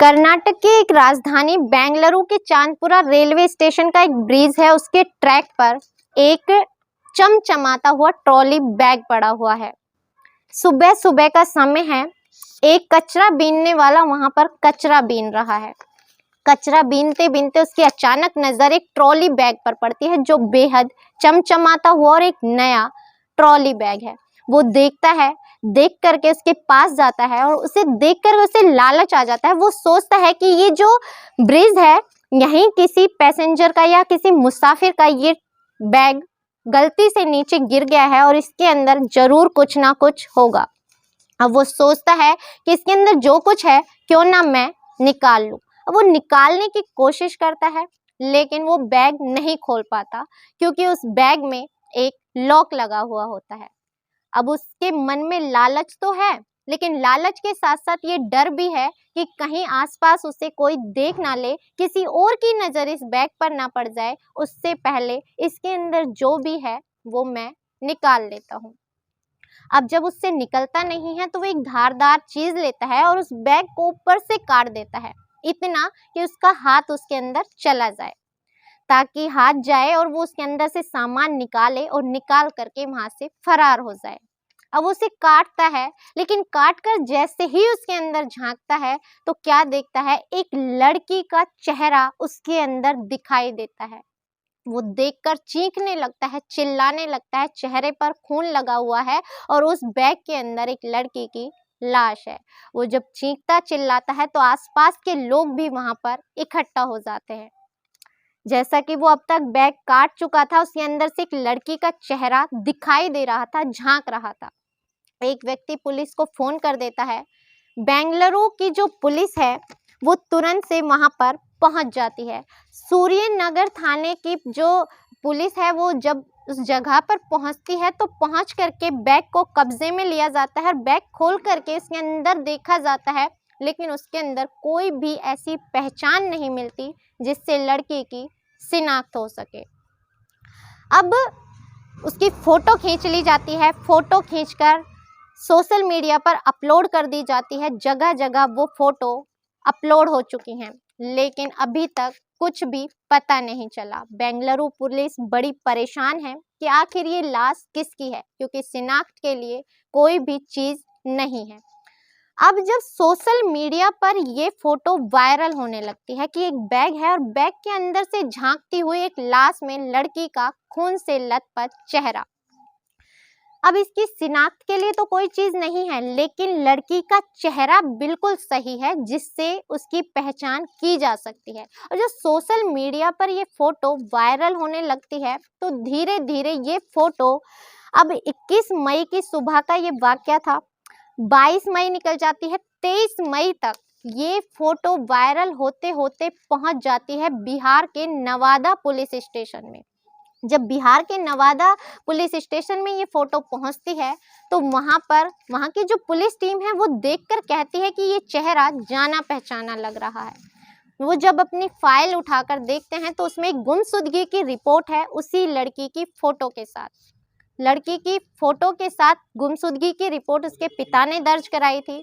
कर्नाटक की एक राजधानी बेंगलुरु के चांदपुरा रेलवे स्टेशन का एक ब्रिज है। उसके ट्रैक पर एक चमचमाता हुआ ट्रॉली बैग पड़ा हुआ है। सुबह सुबह का समय है। एक कचरा बीनने वाला वहां पर कचरा बीन रहा है। कचरा बीनते बीनते उसकी अचानक नजर एक ट्रॉली बैग पर पड़ती है जो बेहद चमचमाता हुआ और एक नया ट्रॉली बैग है। वो देखता है, देख करके उसके पास जाता है और उसे देख कर उसे लालच आ जाता है। वो सोचता है कि ये जो ब्रिज है, यहीं किसी पैसेंजर का या किसी मुसाफिर का ये बैग गलती से नीचे गिर गया है और इसके अंदर जरूर कुछ ना कुछ होगा। अब वो सोचता है कि इसके अंदर जो कुछ है क्यों ना मैं निकाल लूं। अब वो निकालने की कोशिश करता है, लेकिन वो बैग नहीं खोल पाता क्योंकि उस बैग में एक लॉक लगा हुआ होता है। अब उसके मन में लालच तो है, लेकिन लालच के साथ साथ ये डर भी है कि कहीं आसपास उसे कोई देख ना ले, किसी और की नजर इस बैग पर ना पड़ जाए। उससे पहले इसके अंदर जो भी है वो मैं निकाल लेता हूँ। अब जब उससे निकलता नहीं है तो वो एक धारदार चीज लेता है और उस बैग को ऊपर से काट देता है, इतना कि उसका हाथ उसके अंदर चला जाए, ताकि हाथ जाए और वो उसके अंदर से सामान निकाले और निकाल करके वहां से फरार हो जाए। अब उसे काटता है, लेकिन काट कर जैसे ही उसके अंदर झांकता है तो क्या देखता है, एक लड़की का चेहरा उसके अंदर दिखाई देता है। वो देखकर चीखने लगता है, चिल्लाने लगता है। चेहरे पर खून लगा हुआ है और उस बैग के अंदर एक लड़की की लाश है। वो जब चीखता चिल्लाता है तो आसपास के लोग भी वहां पर इकट्ठा हो जाते हैं। जैसा कि वो अब तक बैग काट चुका था, उसके अंदर से एक लड़की का चेहरा दिखाई दे रहा था, झांक रहा था। एक व्यक्ति पुलिस को फोन कर देता है। बेंगलुरु की जो पुलिस है वो तुरंत से वहां पर पहुंच जाती है। सूर्यनगर थाने की जो पुलिस है वो जब उस जगह पर पहुंचती है तो पहुंच करके बैग को कब्जे में लिया जाता है और बैग खोल करके इसके अंदर देखा जाता है, लेकिन उसके अंदर कोई भी ऐसी पहचान नहीं मिलती जिससे लड़की की शिनाख्त हो सके। अब उसकी फोटो खींच ली जाती है। फोटो खींचकर सोशल मीडिया पर अपलोड कर दी जाती है। जगह जगह वो फोटो अपलोड हो चुकी हैं, लेकिन अभी तक कुछ भी पता नहीं चला। बेंगलुरु पुलिस बड़ी परेशान है कि आखिर ये लाश किसकी है, क्योंकि शिनाख्त के लिए कोई भी चीज नहीं है। अब जब सोशल मीडिया पर ये फोटो वायरल होने लगती है कि एक बैग है और बैग के अंदर से झांकती हुई एक लाश में लड़की का खून से लथपथ चेहरा। अब इसकी शिनाख्त के लिए तो कोई चीज नहीं है, लेकिन लड़की का चेहरा बिल्कुल सही है जिससे उसकी पहचान की जा सकती है। और जब सोशल मीडिया पर ये फोटो वायरल होने लगती है तो धीरे धीरे ये फोटो, अब 21 मई की सुबह का ये वाकया था, 22 मई निकल जाती है, 23 मई तक ये फोटो वायरल होते होते पहुंच जाती है बिहार के नवादा पुलिस स्टेशन में। जब बिहार के नवादा पुलिस स्टेशन में ये फोटो पहुंचती है तो वहां की जो पुलिस टीम है वो देखकर कहती है कि ये चेहरा जाना पहचाना लग रहा है। वो जब अपनी फाइल उठाकर देखते हैं तो उसमें एक गुमशुदगी की रिपोर्ट है उसी लड़की की फोटो के साथ। लड़की की फोटो के साथ गुमशुदगी की रिपोर्ट उसके पिता ने दर्ज कराई थी।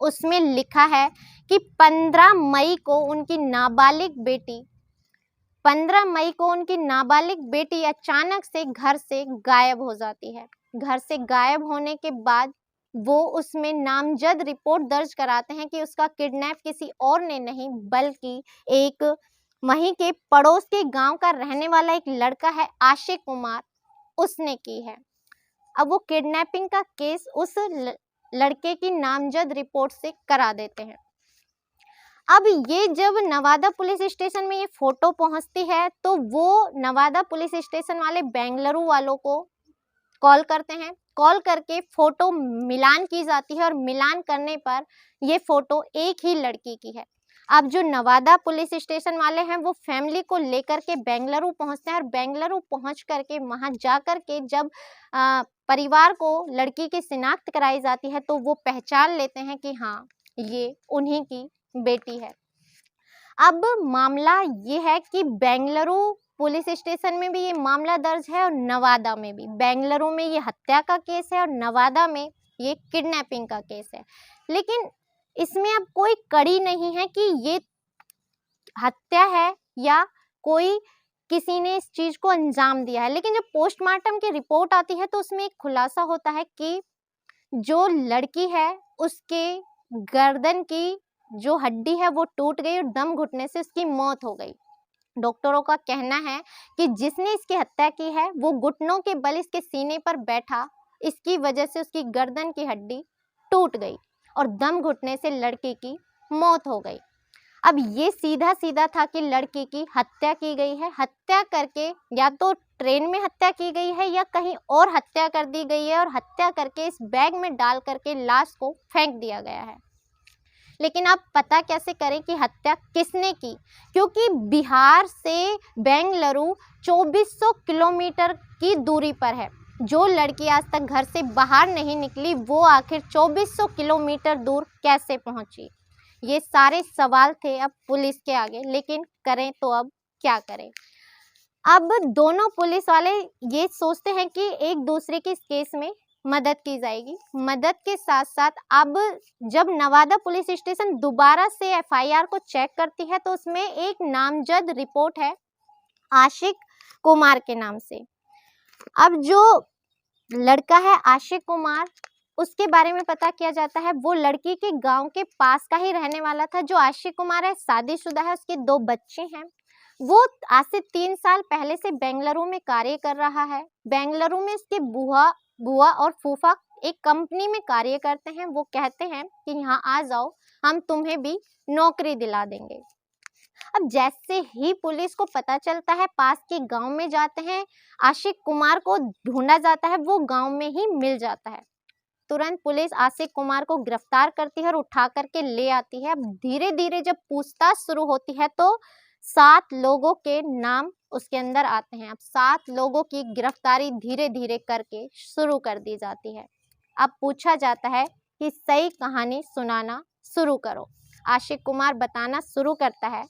उसमें लिखा है कि 15 मई को उनकी नाबालिग बेटी अचानक से घर से गायब हो जाती है। घर से गायब होने के बाद वो उसमें नामजद रिपोर्ट दर्ज कराते हैं कि उसका किडनैप किसी और ने नहीं बल्कि एक वहीं के पड़ोस के गांव का रहने वाला एक लड़का है आशिक कुमार, उसने की है। अब वो किडनैपिंग का केस उस लड़के की नामजद रिपोर्ट से करा देते हैं। अब ये जब नवादा पुलिस स्टेशन में ये फोटो पहुंचती है तो वो नवादा पुलिस स्टेशन वाले बेंगलुरु वालों को कॉल करते हैं। कॉल करके फोटो मिलान की जाती है और मिलान करने पर ये फोटो एक ही लड़की की है। अब जो नवादा पुलिस स्टेशन वाले हैं वो फैमिली को लेकर के बेंगलुरु पहुंचते हैं और बेंगलुरु पहुंच करके वहां जाकर के जब परिवार को लड़की की शिनाख्त कराई जाती है तो वो पहचान लेते हैं कि हाँ, ये उन्हीं की बेटी है। अब मामला ये है कि बेंगलुरु पुलिस स्टेशन में भी ये मामला दर्ज है और नवादा में भी। बेंगलुरु में ये हत्या का केस है और नवादा में ये किडनैपिंग का केस है। लेकिन इसमें अब कोई कड़ी नहीं है कि ये हत्या है या कोई किसी ने इस चीज को अंजाम दिया है। लेकिन जब पोस्टमार्टम की रिपोर्ट आती है तो उसमें एक खुलासा होता है कि जो लड़की है उसके गर्दन की जो हड्डी है वो टूट गई और दम घुटने से उसकी मौत हो गई। डॉक्टरों का कहना है कि जिसने इसकी हत्या की है वो घुटनों के बल इसके सीने पर बैठा, इसकी वजह से उसकी गर्दन की हड्डी टूट गई और दम घुटने से लड़के की मौत हो गई। अब ये सीधा सीधा था कि लड़की की हत्या की गई है। हत्या करके या तो ट्रेन में हत्या की गई है या कहीं और हत्या कर दी गई है और हत्या करके इस बैग में डाल करके लाश को फेंक दिया गया है। लेकिन आप पता कैसे करें कि हत्या किसने की? क्योंकि बिहार से बेंगलुरु 2400 किलोमीटर की दूरी पर है। जो लड़की आज तक घर से बाहर नहीं निकली वो आखिर 2400 किलोमीटर दूर कैसे पहुंची? ये सारे सवाल थे अब पुलिस के आगे, लेकिन करें तो अब क्या करें? अब दोनों पुलिस वाले ये सोचते हैं कि एक दूसरे के इस केस में मदद की जाएगी। मदद के साथ साथ अब जब नवादा पुलिस स्टेशन दोबारा से एफआईआर को चेक करती है तो उसमें एक नामजद रिपोर्ट है आशिक कुमार के नाम से। अब जो लड़का है आशिक कुमार, उसके बारे में पता किया जाता है। वो लड़की के गांव के पास का ही रहने वाला था। जो आशिक कुमार है शादीशुदा है, उसके 2 बच्चे हैं। वो आज से 3 साल पहले से बेंगलुरु में कार्य कर रहा है। बेंगलुरु में उसके बुआ और फूफा एक कंपनी में कार्य करते हैं। वो कहते हैं कि यहाँ आ जाओ, हम तुम्हें भी नौकरी दिला देंगे। अब जैसे ही पुलिस को पता चलता है, पास के गांव में जाते हैं, आशिक कुमार को ढूंढा जाता है, वो गांव में ही मिल जाता है। तुरंत पुलिस आशिक कुमार को गिरफ्तार करती है और उठा करके ले आती है। अब धीरे धीरे जब पूछताछ शुरू होती है तो 7 लोगों के नाम उसके अंदर आते हैं। अब 7 लोगों की गिरफ्तारी धीरे धीरे करके शुरू कर दी जाती है। अब पूछा जाता है कि सही कहानी सुनाना शुरू करो। आशिक कुमार बताना शुरू करता है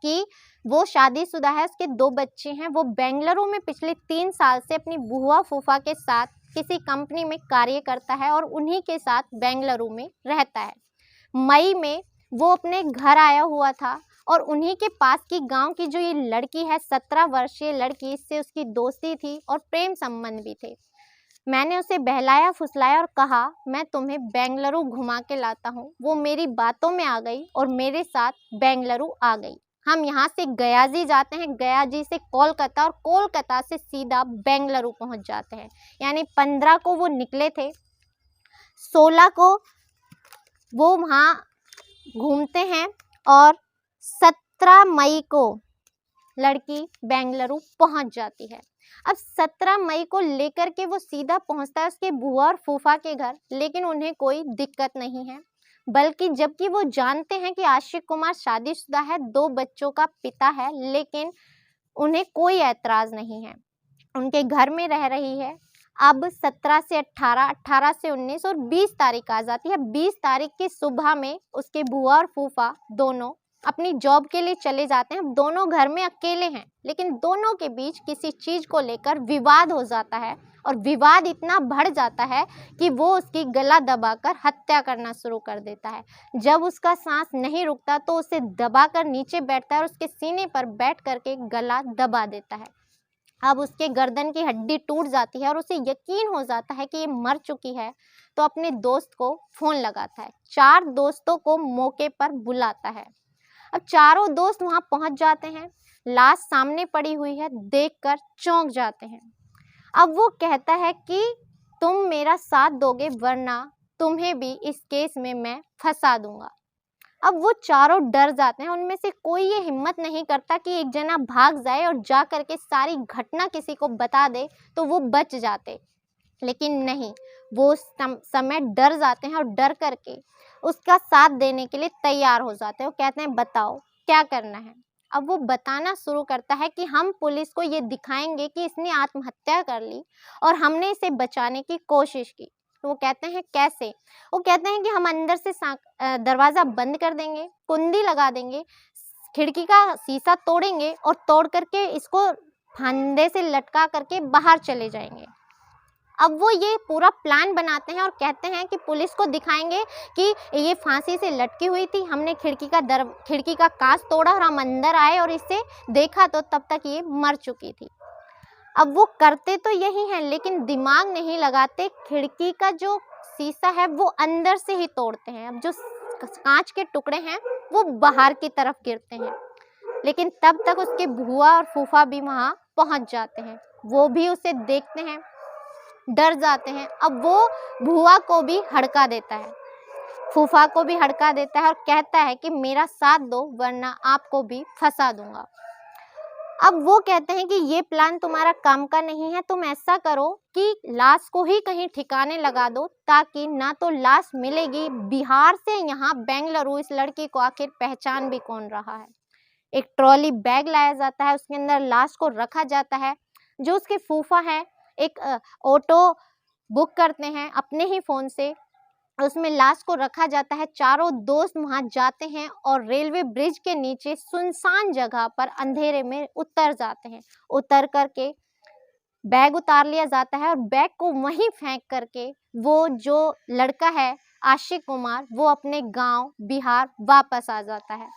कि वो शादीशुदा है, उसके 2 बच्चे हैं। वो बेंगलुरु में पिछले 3 साल से अपनी बुआ फूफा के साथ किसी कंपनी में कार्य करता है और उन्हीं के साथ बेंगलुरु में रहता है। मई में वो अपने घर आया हुआ था और उन्हीं के पास की गांव की जो ये लड़की है, 17 वर्षीय लड़की, इससे उसकी दोस्ती थी और प्रेम संबंध भी थे। मैंने उसे बहलाया फुसलाया और कहा मैं तुम्हें बेंगलुरु घुमा के लाता हूँ। वो मेरी बातों में आ गई और मेरे साथ बेंगलुरु आ गई। हम यहाँ से गयाजी जाते हैं, गयाजी से कोलकाता और कोलकाता से सीधा बेंगलुरु पहुँच जाते हैं। यानी 15 को वो निकले थे, 16 को वो वहाँ घूमते हैं और 17 मई को लड़की बेंगलुरु पहुँच जाती है। अब 17 मई को लेकर के वो सीधा पहुँचता है उसके बुआ और फूफा के घर, लेकिन उन्हें कोई दिक्कत नहीं है। बल्कि जबकि वो जानते हैं कि आशिक कुमार शादीशुदा है, 2 बच्चों का पिता है, लेकिन उन्हें कोई ऐतराज़ नहीं है। उनके घर में रह रही है। अब 17 से 18, 18 से 19 और 20 तारीख आ जाती है। 20 तारीख की सुबह में उसके बुआ और फूफा दोनों अपनी जॉब के लिए चले जाते हैं। दोनों घर में अकेले हैं, लेकिन दोनों के बीच किसी चीज़ को लेकर विवाद हो जाता है और विवाद इतना बढ़ जाता है कि वो उसकी गला दबाकर हत्या करना शुरू कर देता है। जब उसका सांस नहीं रुकता तो उसे दबाकर नीचे बैठता है और उसके सीने पर बैठ करके गला दबा देता है। अब उसके गर्दन की हड्डी टूट जाती है और उसे यकीन हो जाता है कि ये मर चुकी है, तो अपने दोस्त को फ़ोन लगाता है। 4 दोस्तों को मौके पर बुलाता है। अब चारों दोस्त वहाँ पहुँच जाते हैं। लाश सामने पड़ी हुई है, देखकर चौंक जाते हैं। अब वो कहता है कि तुम मेरा साथ दोगे वरना तुम्हें भी इस केस में मैं फंसा दूंगा। अब वो चारों डर जाते हैं। उनमें से कोई ये हिम्मत नहीं करता कि एक जना भाग जाए और जा करके सारी घटना किसी को बता दे तो वो बच जाते, लेकिन नहीं, वो उस समय डर जाते हैं और डर करके उसका साथ देने के लिए तैयार हो जाते हैं। वो कहते हैं बताओ क्या करना है। अब वो बताना शुरू करता है कि हम पुलिस को ये दिखाएंगे कि इसने आत्महत्या कर ली और हमने इसे बचाने की कोशिश की। तो वो कहते हैं कैसे? वो कहते हैं कि हम अंदर से दरवाज़ा बंद कर देंगे, कुंडी लगा देंगे, खिड़की का शीशा तोड़ेंगे और तोड़ करके इसको फंदे से लटका करके बाहर चले जाएंगे। अब वो ये पूरा प्लान बनाते हैं और कहते हैं कि पुलिस को दिखाएंगे कि ये फांसी से लटकी हुई थी, हमने खिड़की का कांच तोड़ा और हम अंदर आए और इसे देखा तो तब तक ये मर चुकी थी। अब वो करते तो यही हैं लेकिन दिमाग नहीं लगाते, खिड़की का जो शीशा है वो अंदर से ही तोड़ते हैं। अब जो कांच के टुकड़े हैं वो बाहर की तरफ गिरते हैं, लेकिन तब तक उसके बुआ और फूफा भी वहां पहुंच जाते हैं। वो भी उसे देखते हैं, डर जाते हैं। अब वो बुआ को भी हड़का देता है, फूफा को भी हड़का देता है और कहता है कि मेरा साथ दो वरना आपको भी फंसा दूंगा। अब वो कहते हैं कि ये प्लान तुम्हारा काम का नहीं है, तुम ऐसा करो कि लाश को ही कहीं ठिकाने लगा दो, ताकि ना तो लाश मिलेगी, बिहार से यहाँ बेंगलुरु इस लड़की को आखिर पहचान भी कौन रहा है। एक ट्रॉली बैग लाया जाता है, उसके अंदर लाश को रखा जाता है। जो उसके फूफा है एक ऑटो बुक करते हैं अपने ही फ़ोन से, उसमें लाश को रखा जाता है। चारों दोस्त वहां जाते हैं और रेलवे ब्रिज के नीचे सुनसान जगह पर अंधेरे में उतर जाते हैं। उतर करके बैग उतार लिया जाता है और बैग को वहीं फेंक करके वो जो लड़का है आशिक कुमार, वो अपने गांव बिहार वापस आ जाता है।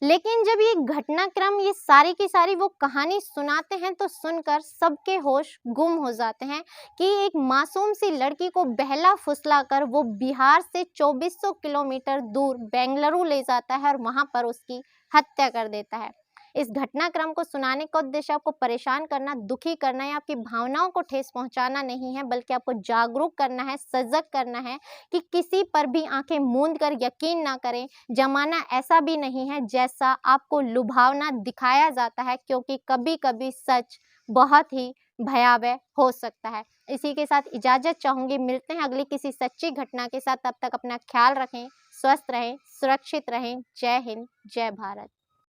लेकिन जब ये घटनाक्रम, ये सारी की सारी वो कहानी सुनाते हैं तो सुनकर सबके होश गुम हो जाते हैं कि एक मासूम सी लड़की को बहला फुसला कर वो बिहार से 2400 किलोमीटर दूर बेंगलुरु ले जाता है और वहां पर उसकी हत्या कर देता है। इस घटनाक्रम को सुनाने का उद्देश्य आपको परेशान करना, दुखी करना या आपकी भावनाओं को ठेस पहुंचाना नहीं है, बल्कि आपको जागरूक करना है, सजग करना है कि किसी पर भी आंखें मूंद कर यकीन ना करें। जमाना ऐसा भी नहीं है जैसा आपको लुभावना दिखाया जाता है, क्योंकि कभी कभी सच बहुत ही भयावह हो सकता है। इसी के साथ इजाजत चाहूंगी, मिलते हैं अगली किसी सच्ची घटना के साथ। तब तक अपना ख्याल रखें, स्वस्थ रहें, सुरक्षित रहें। जय हिंद, जय भारत।